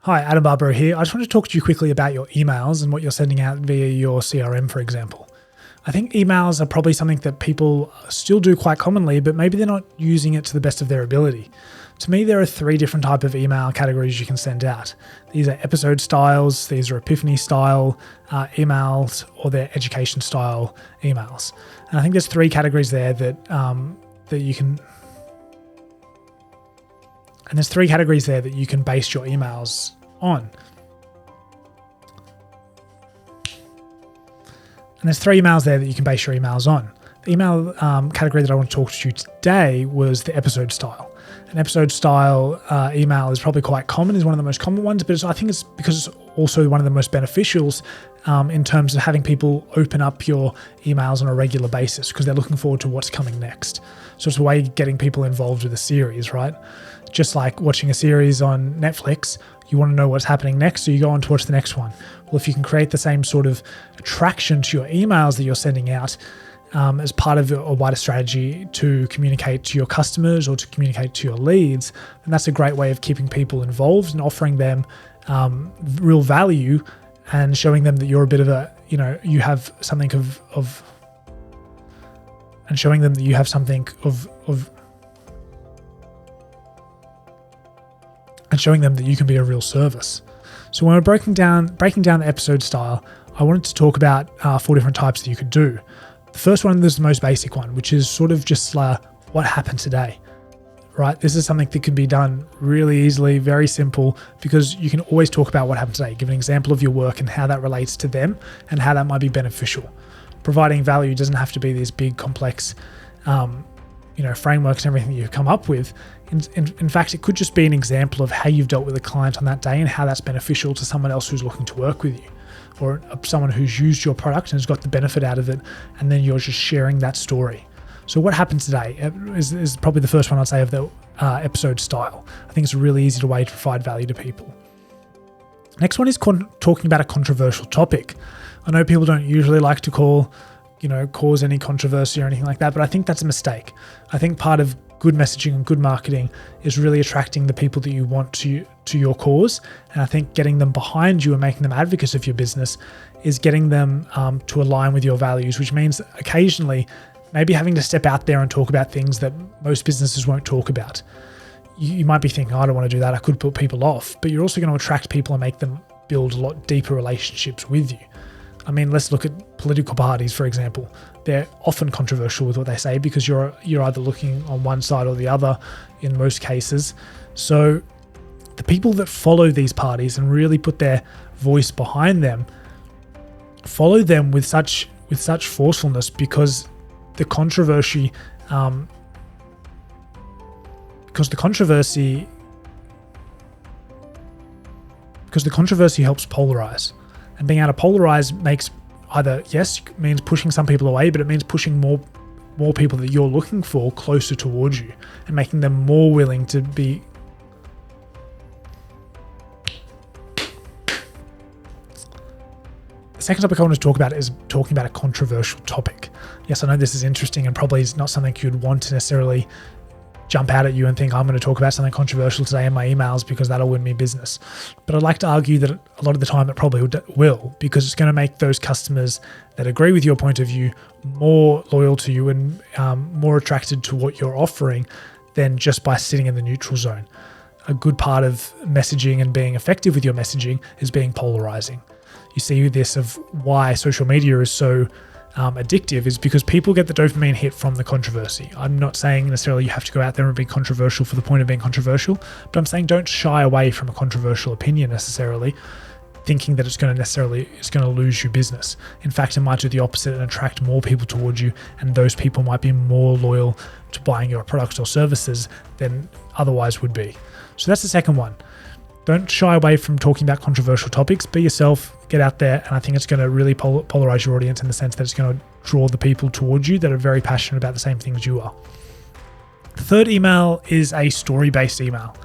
Hi, Adam Barbaro here. I just want to talk to you quickly about your emails and what you're sending out via your CRM, for example. I think emails are probably something that people still do quite commonly, but maybe they're not using it to the best of their ability. To me, there are three different types of email categories you can send out. These are episode styles, these are epiphany style emails, or they're education style emails. And I think there's three categories there that you can... And there's three categories there that you can base your emails on. And there's three emails there that you can base your emails on. The email category that I want to talk to you today was the episode style. An episode style email is probably quite common, is one of the most common ones, but I think it's because it's also one of the most beneficials in terms of having people open up your emails on a regular basis because they're looking forward to what's coming next. So it's a way of getting people involved with a series, right? Just like watching a series on Netflix, you want to know what's happening next, so you go on to watch the next one. Well, if you can create the same sort of attraction to your emails that you're sending out as part of a wider strategy to communicate to your customers or to communicate to your leads, then that's a great way of keeping people involved and offering them real value and showing them that you're a bit of a, you have something and showing them that you have something and showing them that you can be a real service. So when we're breaking down the episode style, I wanted to talk about 4 different types that you could do. The first one is the most basic one, which is sort of just what happened today, right? This is something that can be done really easily, very simple, because you can always talk about what happened today. Give an example of your work and how that relates to them and how that might be beneficial. Providing value doesn't have to be these big, complex, frameworks and everything that you've come up with. In fact, it could just be an example of how you've dealt with a client on that day and how that's beneficial to someone else who's looking to work with you, or someone who's used your product and has got the benefit out of it, and then you're just sharing that story. So what happened today is probably the first one I'd say of the episode style. I think it's a really easy way to provide value to people. Next one is talking about a controversial topic. I know people don't usually like to cause any controversy or anything like that, but I think that's a mistake. I think part of good messaging and good marketing is really attracting the people that you want to your cause. And I think getting them behind you and making them advocates of your business is getting them to align with your values, which means occasionally maybe having to step out there and talk about things that most businesses won't talk about. You might be thinking, I don't want to do that, I could put people off, but you're also going to attract people and make them build a lot deeper relationships with you. I mean, let's look at political parties, for example. They're often controversial with what they say because you're either looking on one side or the other in most cases. So the people that follow these parties and really put their voice behind them, follow them with such forcefulness because the controversy helps polarize. And being able to polarize makes means pushing some people away, but it means pushing more people that you're looking for closer towards you and making them more willing to be. The second topic I want to talk about is talking about a controversial topic. Yes, I know this is interesting and probably is not something you'd want to necessarily jump out at you and think I'm going to talk about something controversial today in my emails because that'll win me business. But I'd like to argue that a lot of the time it probably will, because it's going to make those customers that agree with your point of view more loyal to you and more attracted to what you're offering than just by sitting in the neutral zone. A good part of messaging and being effective with your messaging is being polarizing. You see this of why social media is so addictive is because people get the dopamine hit from the controversy. I'm not saying necessarily you have to go out there and be controversial for the point of being controversial, but I'm saying don't shy away from a controversial opinion necessarily, thinking that it's going to lose you business. In fact, it might do the opposite and attract more people towards you, and those people might be more loyal to buying your products or services than otherwise would be. So that's the second one. Don't shy away from talking about controversial topics. Be yourself, get out there, and I think it's going to really polarize your audience in the sense that it's going to draw the people towards you that are very passionate about the same things you are. The third email is a story-based email.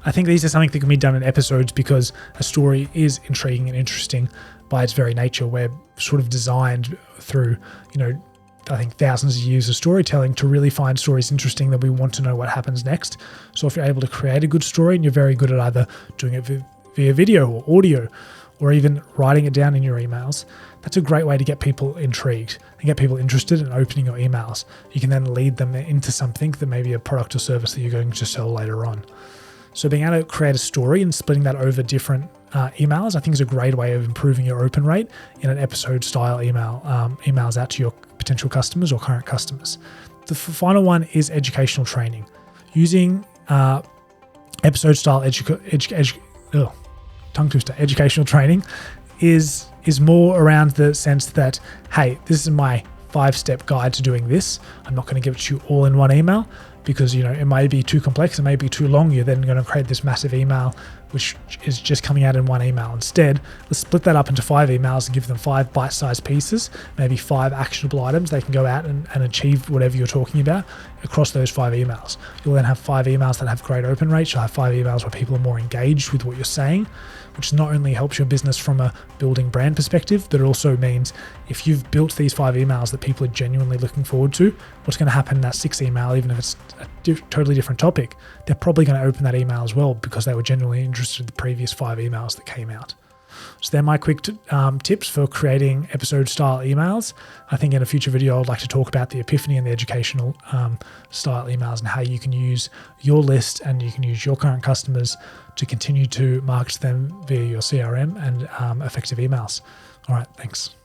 I think these are something that can be done in episodes because a story is intriguing and interesting by its very nature. We're sort of designed through, I think thousands of years of storytelling to really find stories interesting that we want to know what happens next. So if you're able to create a good story and you're very good at either doing it via video or audio, or even writing it down in your emails, that's a great way to get people intrigued and get people interested in opening your emails. You can then lead them into something that may be a product or service that you're going to sell later on. So being able to create a story and splitting that over different emails, I think is a great way of improving your open rate in an episode style emails out to your potential customers or current customers. The final one is educational training. Using episode style educational training is more around the sense that, hey, this is my 5-step guide to doing this. I'm not going to give it to you all in one email because, it may be too complex, it may be too long. You're then going to create this massive email, which is just coming out in one email. Instead, let's split that up into 5 emails and give them 5 bite-sized pieces, maybe 5 actionable items. They can go out and achieve whatever you're talking about across those 5 emails. You'll then have 5 emails that have great open rates. You'll have 5 emails where people are more engaged with what you're saying, which not only helps your business from a building brand perspective, but it also means if you've built these 5 emails that people are genuinely looking forward to, what's going to happen in that 6th email, even if it's a totally different topic, they're probably going to open that email as well because they were genuinely interested in the previous 5 emails that came out. So they're my quick tips for creating episode style emails. I think in a future video, I'd like to talk about the epiphany and the educational style emails and how you can use your list and you can use your current customers to continue to market them via your CRM and effective emails. All right, thanks.